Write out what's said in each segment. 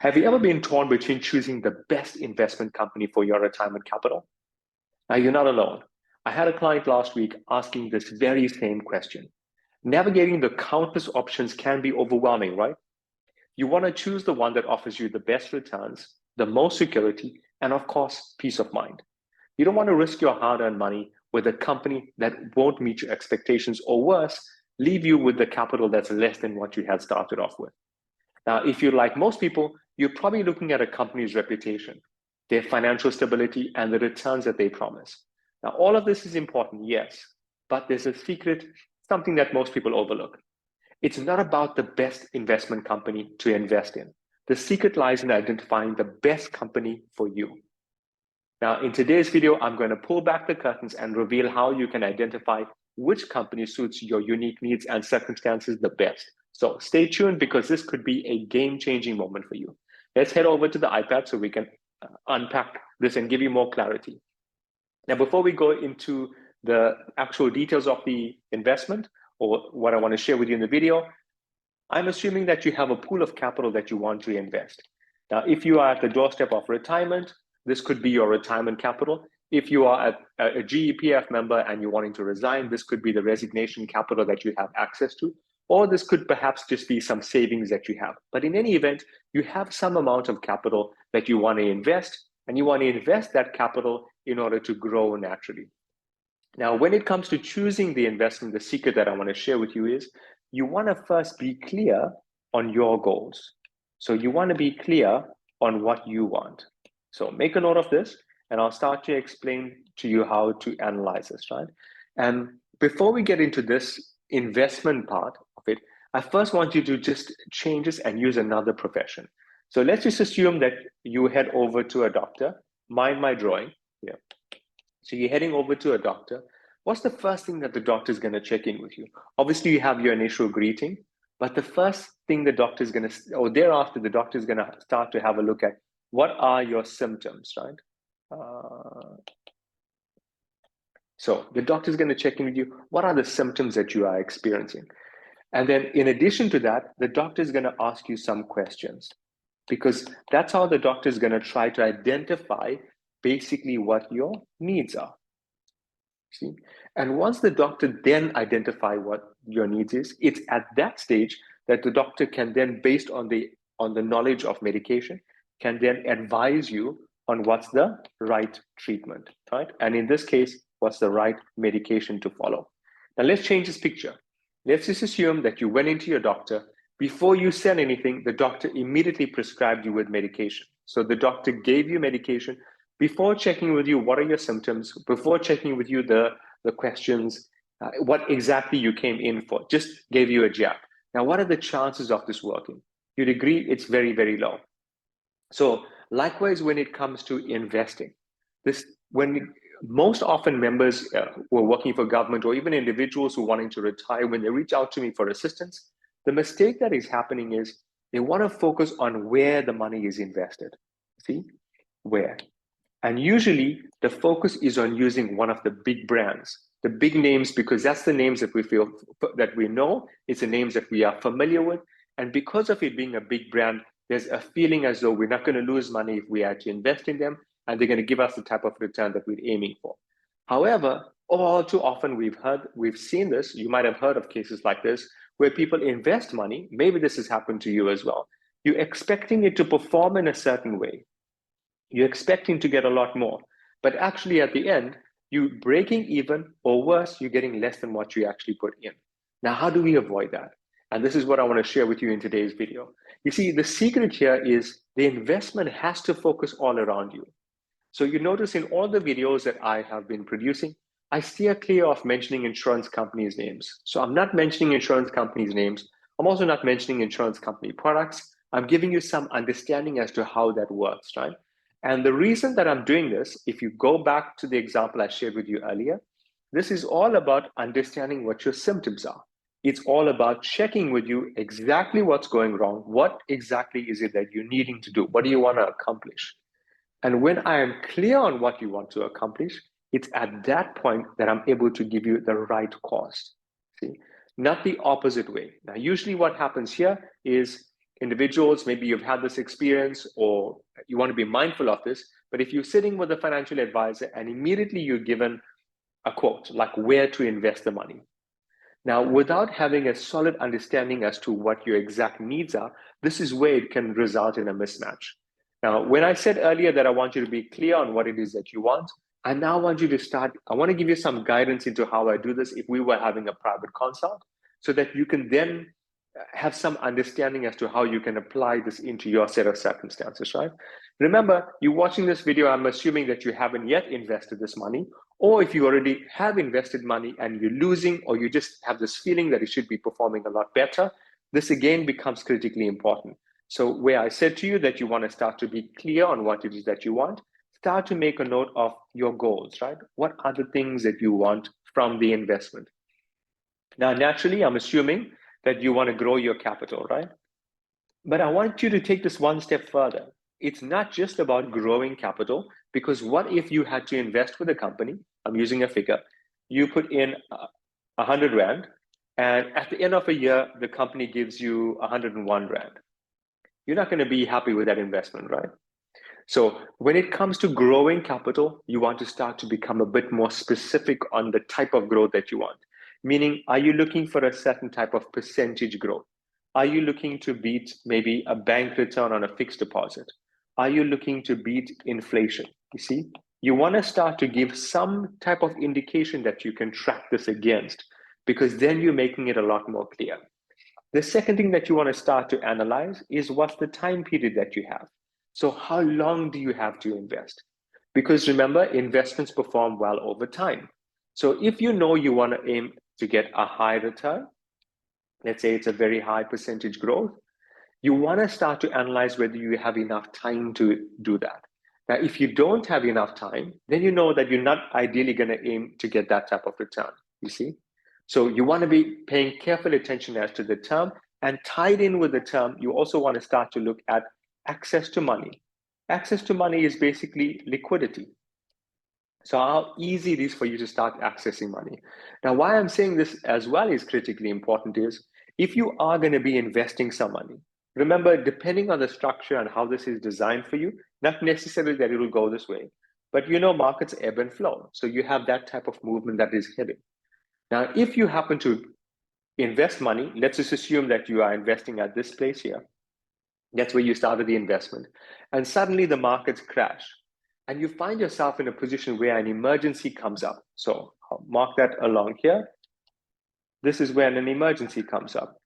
Have you ever been torn between choosing the best investment company for your retirement capital? Now, you're not alone. I had a client last week asking this very same question. Navigating the countless options can be overwhelming, right? You want to choose the one that offers you the best returns, the most security, and of course, peace of mind. You don't want to risk your hard-earned money with a company that won't meet your expectations, or worse, leave you with the capital that's less than what you had started off with. Now, if you're like most people, you're probably looking at a company's reputation, their financial stability, and the returns that they promise. Now, all of this is important, yes, but there's a secret, something that most people overlook. It's not about the best investment company to invest in. The secret lies in identifying the best company for you. Now, in today's video, I'm going to pull back the curtains and reveal how you can identify which company suits your unique needs and circumstances the best. So stay tuned because this could be a game-changing moment for you. Let's head over to the iPad so we can unpack this and give you more clarity. Now, before we go into the actual details of the investment or what I want to share with you in the video, I'm assuming that you have a pool of capital that you want to invest. Now, if you are at the doorstep of retirement, this could be your retirement capital. If you are a GEPF member and you're wanting to resign, this could be the resignation capital that you have access to, or this could perhaps just be some savings that you have. But in any event, you have some amount of capital that you want to invest, and you want to invest that capital in order to grow naturally. Now, when it comes to choosing the investment, the secret that I want to share with you is you want to first be clear on your goals. So you want to be clear on what you want. So make a note of this, and I'll start to explain to you how to analyze this, right? And before we get into this investment part of it, I first want you to just change this and use another profession. So let's just assume that you head over to a doctor. Mind my drawing here. So you're heading over to a doctor. What's the first thing that the doctor is going to check in with you? Obviously, you have your initial greeting, but the first thing the doctor is going to, or thereafter, the doctor is going to start to have a look at what are your symptoms, right? So the doctor is going to check in with you. What are the symptoms that you are experiencing? And then in addition to that, the doctor is going to ask you some questions because that's how the doctor is going to try to identify basically what your needs are. See? And once the doctor then identify what your needs is, it's at that stage that the doctor can then, based on the knowledge of medication, can then advise you on what's the right treatment, right? And in this case, what's the right medication to follow. Now let's change this picture. Let's just assume that you went into your doctor. Before you said anything, the doctor immediately prescribed you with medication. So the doctor gave you medication before checking with you what are your symptoms, before checking with you the questions, what exactly you came in for, just gave you a jab. Now, what are the chances of this working? You'd agree it's very, very low. So likewise, when it comes to investing, most often members who are working for government or even individuals who are wanting to retire, when they reach out to me for assistance, the mistake that is happening is they want to focus on where the money is invested. See, where? And usually the focus is on using one of the big brands, the big names, because that's the names that we feel that we know, it's the names that we are familiar with. And because of it being a big brand, there's a feeling as though we're not going to lose money if we actually invest in them, and they're going to give us the type of return that we're aiming for. However, all too often we've seen this, you might have heard of cases like this, where people invest money, maybe this has happened to you as well. You're expecting it to perform in a certain way. You're expecting to get a lot more, but actually at the end, you're breaking even, or worse, you're getting less than what you actually put in. Now, how do we avoid that? And this is what I want to share with you in today's video. You see, the secret here is the investment has to focus all around you. So you notice in all the videos that I have been producing, I steer clear of mentioning insurance companies' names. So I'm not mentioning insurance companies' names. I'm also not mentioning insurance company products. I'm giving you some understanding as to how that works, right? And the reason that I'm doing this, if you go back to the example I shared with you earlier, this is all about understanding what your symptoms are. It's all about checking with you exactly what's going wrong. What exactly is it that you're needing to do? What do you want to accomplish? And when I am clear on what you want to accomplish, it's at that point that I'm able to give you the right cost. See, not the opposite way. Now, usually what happens here is individuals, maybe you've had this experience or you want to be mindful of this, but if you're sitting with a financial advisor and immediately you're given a quote, like where to invest the money. Now, without having a solid understanding as to what your exact needs are, this is where it can result in a mismatch. Now, when I said earlier that I want you to be clear on what it is that you want, I now want you to start, I want to give you some guidance into how I do this if we were having a private consult, so that you can then have some understanding as to how you can apply this into your set of circumstances, right? Remember, you're watching this video, I'm assuming that you haven't yet invested this money, or if you already have invested money and you're losing, or you just have this feeling that it should be performing a lot better, this again becomes critically important. So where I said to you that you want to start to be clear on what it is that you want, start to make a note of your goals, right? What are the things that you want from the investment? Now, naturally, I'm assuming that you want to grow your capital, right? But I want you to take this one step further. It's not just about growing capital, because what if you had to invest with a company? I'm using a figure. You put in 100 Rand, and at the end of a year, the company gives you 101 Rand. You're not going to be happy with that investment, right? So when it comes to growing capital, you want to start to become a bit more specific on the type of growth that you want. Meaning, are you looking for a certain type of percentage growth? Are you looking to beat maybe a bank return on a fixed deposit? Are you looking to beat inflation? You see, you want to start to give some type of indication that you can track this against, because then you're making it a lot more clear. The second thing that you want to start to analyze is what's the time period that you have. So how long do you have to invest? Because remember, investments perform well over time. So if you know you want to aim to get a high return, let's say it's a very high percentage growth, you want to start to analyze whether you have enough time to do that. Now, if you don't have enough time, then you know that you're not ideally going to aim to get that type of return, you see? So you want to be paying careful attention as to the term, and tied in with the term, you also want to start to look at access to money. Access to money is basically liquidity. So how easy it is for you to start accessing money. Now, why I'm saying this as well is critically important is, if you are going to be investing some money, remember, depending on the structure and how this is designed for you, not necessarily that it will go this way, but you know, markets ebb and flow. So you have that type of movement that is hidden. Now, if you happen to invest money, let's just assume that you are investing at this place here. That's where you started the investment. And suddenly the markets crash. And you find yourself in a position where an emergency comes up. So I'll mark that along here. This is when an emergency comes up.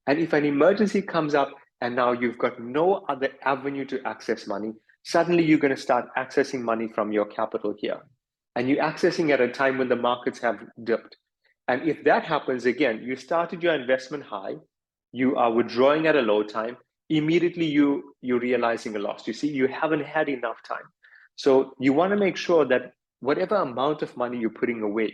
And if an emergency comes up and now you've got no other avenue to access money, suddenly you're going to start accessing money from your capital here. And you're accessing at a time when the markets have dipped. And if that happens again, you started your investment high, you are withdrawing at a low time, immediately you're realizing a loss. You see, you haven't had enough time. So you want to make sure that whatever amount of money you're putting away,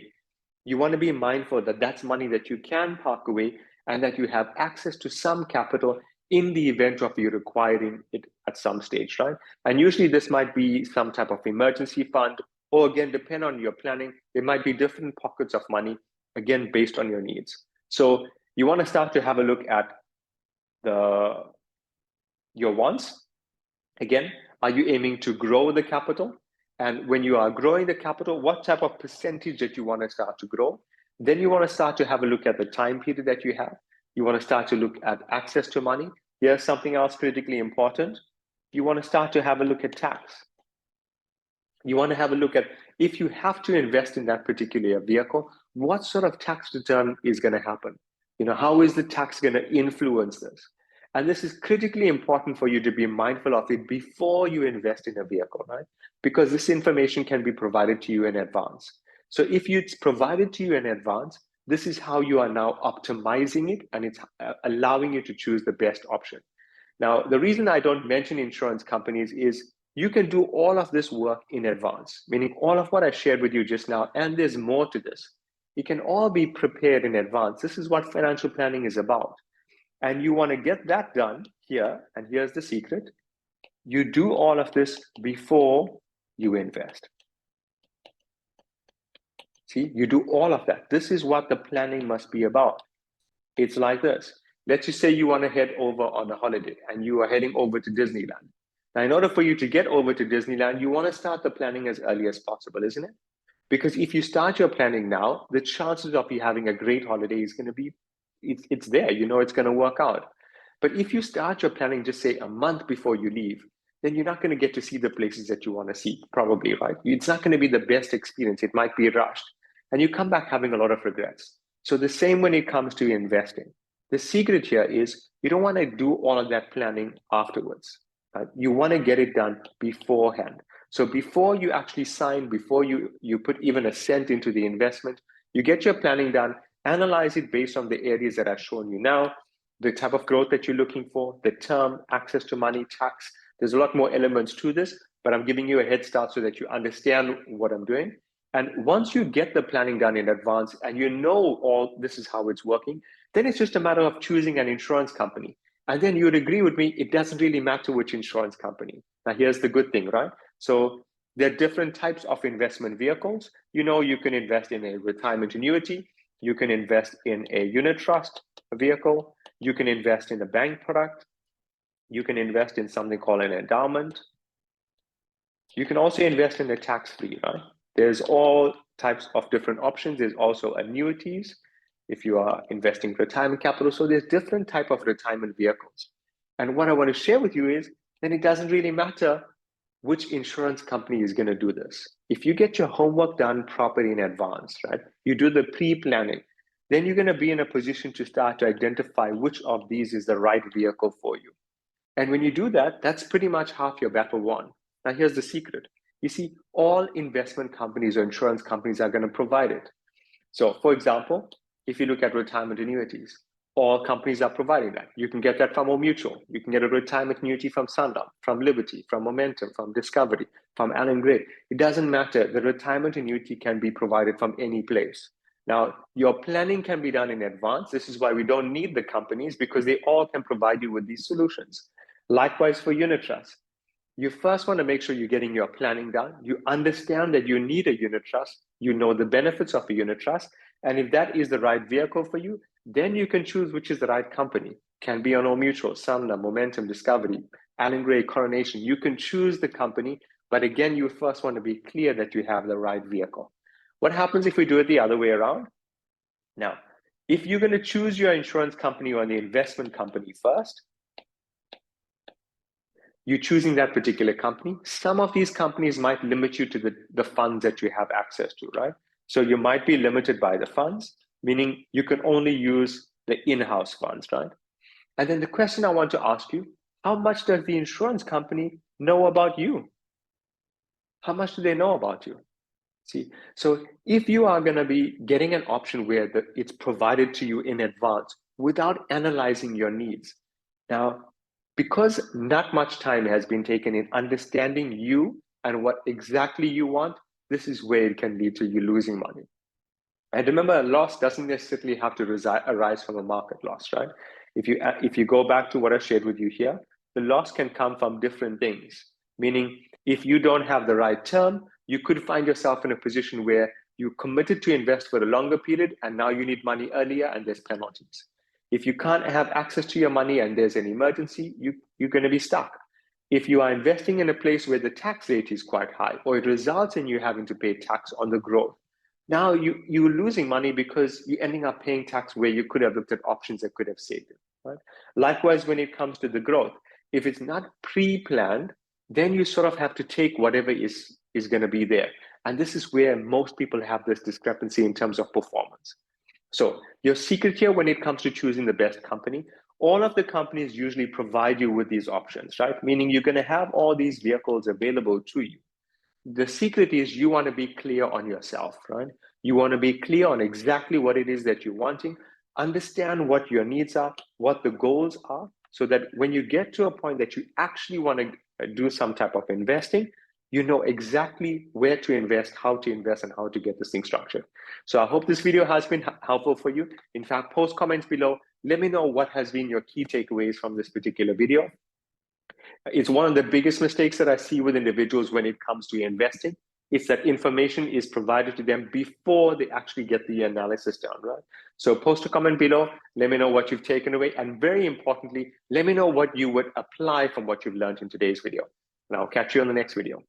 you want to be mindful that that's money that you can park away and that you have access to some capital in the event of you requiring it at some stage, right? And usually this might be some type of emergency fund, or again, depend on your planning, there might be different pockets of money, again, based on your needs. So you want to start to have a look at your wants. Again, are you aiming to grow the capital? And when you are growing the capital, what type of percentage that you want to start to grow? Then you want to start to have a look at the time period that you have. You want to start to look at access to money. Here's something else critically important. You want to start to have a look at tax. You want to have a look at, if you have to invest in that particular vehicle, what sort of tax return is going to happen? You know, how is the tax going to influence this? And this is critically important for you to be mindful of it before you invest in a vehicle, right? Because this information can be provided to you in advance. So if it's provided to you in advance, this is how you are now optimizing it, and it's allowing you to choose the best option. Now, the reason I don't mention insurance companies is you can do all of this work in advance, meaning all of what I shared with you just now, and there's more to this. It can all be prepared in advance. This is what financial planning is about. And you want to get that done here, and here's the secret. You do all of this before you invest. See, you do all of that. This is what the planning must be about. It's like this. Let's just say you want to head over on a holiday and you are heading over to Disneyland. Now, in order for you to get over to Disneyland, you want to start the planning as early as possible, isn't it? Because if you start your planning now, the chances of you having a great holiday is going to be, it's there, you know, it's going to work out. But if you start your planning, just say a month before you leave, then you're not going to get to see the places that you want to see, probably, right? It's not going to be the best experience. It might be rushed. And you come back having a lot of regrets. So the same when it comes to investing. The secret here is you don't want to do all of that planning afterwards. Right? You want to get it done beforehand. So before you actually sign, before you put even a cent into the investment, you get your planning done, analyze it based on the areas that I've shown you now, the type of growth that you're looking for, the term, access to money, tax. There's a lot more elements to this, but I'm giving you a head start so that you understand what I'm doing. And once you get the planning done in advance and you know all this is how it's working, then it's just a matter of choosing an insurance company. And then you would agree with me, it doesn't really matter which insurance company. Now, here's the good thing, right? So there are different types of investment vehicles. You know, you can invest in a retirement annuity. You can invest in a unit trust vehicle. You can invest in a bank product. You can invest in something called an endowment. You can also invest in a tax-free, right? There's all types of different options. There's also annuities if you are investing retirement capital. So there's different type of retirement vehicles. And what I want to share with you is then it doesn't really matter which insurance company is going to do this. If you get your homework done properly in advance, right? You do the pre-planning, then you're going to be in a position to start to identify which of these is the right vehicle for you. And when you do that, that's pretty much half your battle won. Now, here's the secret. You see, all investment companies or insurance companies are going to provide it. So, for example, if you look at retirement annuities, all companies are providing that. You can get that from Old Mutual. You can get a retirement annuity from Sundown, from Liberty, from Momentum, from Discovery, from Allen Gray. It doesn't matter. The retirement annuity can be provided from any place. Now, your planning can be done in advance. This is why we don't need the companies, because they all can provide you with these solutions. Likewise for unit trust. You first want to make sure you're getting your planning done. You understand that you need a unit trust. You know the benefits of a unit trust. And if that is the right vehicle for you, then you can choose which is the right company. Can be on Old Mutual, Sumner, Momentum, Discovery, Allen Gray, Coronation. You can choose the company, but again, you first want to be clear that you have the right vehicle. What happens if we do it the other way around? Now, if you're going to choose your insurance company or the investment company first, you're choosing that particular company. Some of these companies might limit you to the funds that you have access to, right? So you might be limited by the funds, meaning you can only use the in-house funds, right? And then the question I want to ask you, how much does the insurance company know about you? How much do they know about you? See, so if you are going to be getting an option where it's provided to you in advance without analyzing your needs, now, because not much time has been taken in understanding you and what exactly you want, this is where it can lead to you losing money. And remember, a loss doesn't necessarily have to arise from a market loss, right? If you go back to what I shared with you here, the loss can come from different things. Meaning, if you don't have the right term, you could find yourself in a position where you committed to invest for a longer period and now you need money earlier and there's penalties. If you can't have access to your money and there's an emergency, you're going to be stuck. If you are investing in a place where the tax rate is quite high, or it results in you having to pay tax on the growth, now you're losing money because you're ending up paying tax where you could have looked at options that could have saved it. Right? Likewise, when it comes to the growth, if it's not pre-planned, then you sort of have to take whatever is going to be there. And this is where most people have this discrepancy in terms of performance. So your secret here when it comes to choosing the best company, all of the companies usually provide you with these options, right? Meaning you're going to have all these vehicles available to you. The secret is you want to be clear on yourself, right? You want to be clear on exactly what it is that you're wanting, understand what your needs are, what the goals are, so that when you get to a point that you actually want to do some type of investing, you know exactly where to invest, how to invest, and how to get this thing structured. So I hope this video has been helpful for you. In fact, post comments below. Let me know what has been your key takeaways from this particular video. It's one of the biggest mistakes that I see with individuals when it comes to investing It's that information is provided to them before they actually get the analysis done, right? So post a comment below, let me know what you've taken away, and very importantly, let me know what you would apply from what you've learned in today's video. And I'll catch you on the next video.